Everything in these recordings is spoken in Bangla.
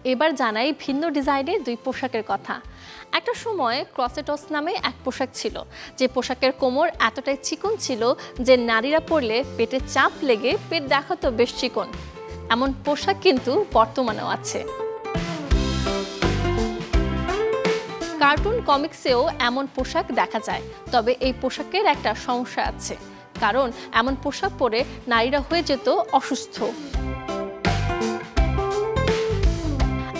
এবার জানাই ভিন্ন ডিজাইনের দুই পোশাকের কথা। একটা সময় ক্রসেটস নামে এক পোশাক ছিল, যে পোশাকের কোমর এতটাই চিকন ছিল যে নারীরা পরলে পেটে চাপ লেগে পেট দেখাতো বেশ চিকন। এমন পোশাক কিন্তু বর্তমানেও আছে। কার্টুন কমিক্সেও এমন পোশাক দেখা যায়, তবে এই পোশাকের একটা সমস্যা আছে, কারণ এমন পোশাক পরে নারীরা হয়ে যেত অসুস্থ।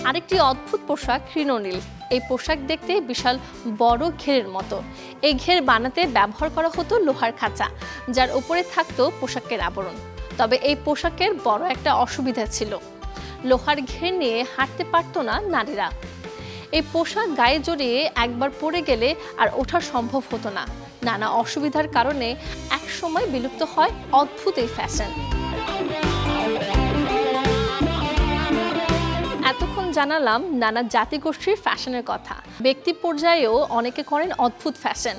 আরেকটি অদ্ভুত পোশাক কৃণনীল। এই পোশাক দেখতে বিশাল বড় ঘেরের মতো। এই ঘের বানাতে ব্যবহার করা হতো লোহার খাঁচা, যার উপরে থাকতো পোশাকের আবরণ। তবে এই পোশাকের বড় একটা অসুবিধা ছিল, লোহার ঘের নিয়ে হাঁটতে পারতো না নারীরা। এই পোশাক গায়ে জড়িয়ে একবার পরে গেলে আর ওঠা সম্ভব হতো না। নানা অসুবিধার কারণে একসময় বিলুপ্ত হয় অদ্ভুত এই ফ্যাশন। এতক্ষণ জানালাম নানা জাতিগোষ্ঠীর ফ্যাশনের কথা। ব্যক্তি পর্যায়েও অনেকে করেন অদ্ভুত ফ্যাশন।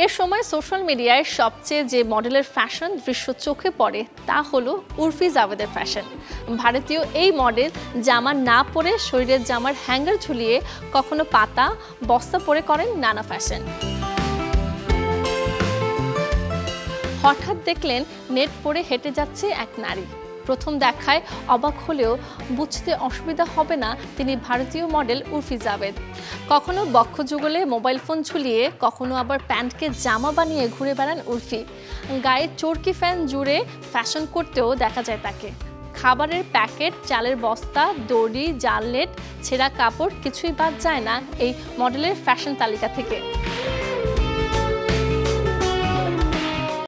এর সময় সোশ্যাল মিডিয়ায় সবচেয়ে যে মডেলের ফ্যাশন দৃশ্য চোখে পড়ে তা হলো উর্ফি জাভেদের ফ্যাশন। ভারতীয় এই মডেল জামা না পরে শরীরের জামার হ্যাঙ্গার ঝুলিয়ে কখনো পাতা বস্তা পরে করেন নানা ফ্যাশন। হঠাৎ দেখলেন নেট পরে হেঁটে যাচ্ছে এক নারী। প্রথম দেখায় অবাক হলেও বুঝতে অসুবিধা হবে না তিনি ভারতীয় মডেল উর্ফি জাভেদ। কখনো বক্ষযুগলে মোবাইল ফোন ঝুলিয়ে, কখনো আবার প্যান্টকে জামা বানিয়ে ঘুরে বেড়ান উর্ফি। গায়ে চরকি ফ্যান জুড়ে ফ্যাশন করতেও দেখা যায় তাকে। খাবারের প্যাকেট, চালের বস্তা, দড়ি, জাল নেট, ছেঁড়া কাপড় কিছুই বাদ যায় না এই মডেলের ফ্যাশন তালিকা থেকে।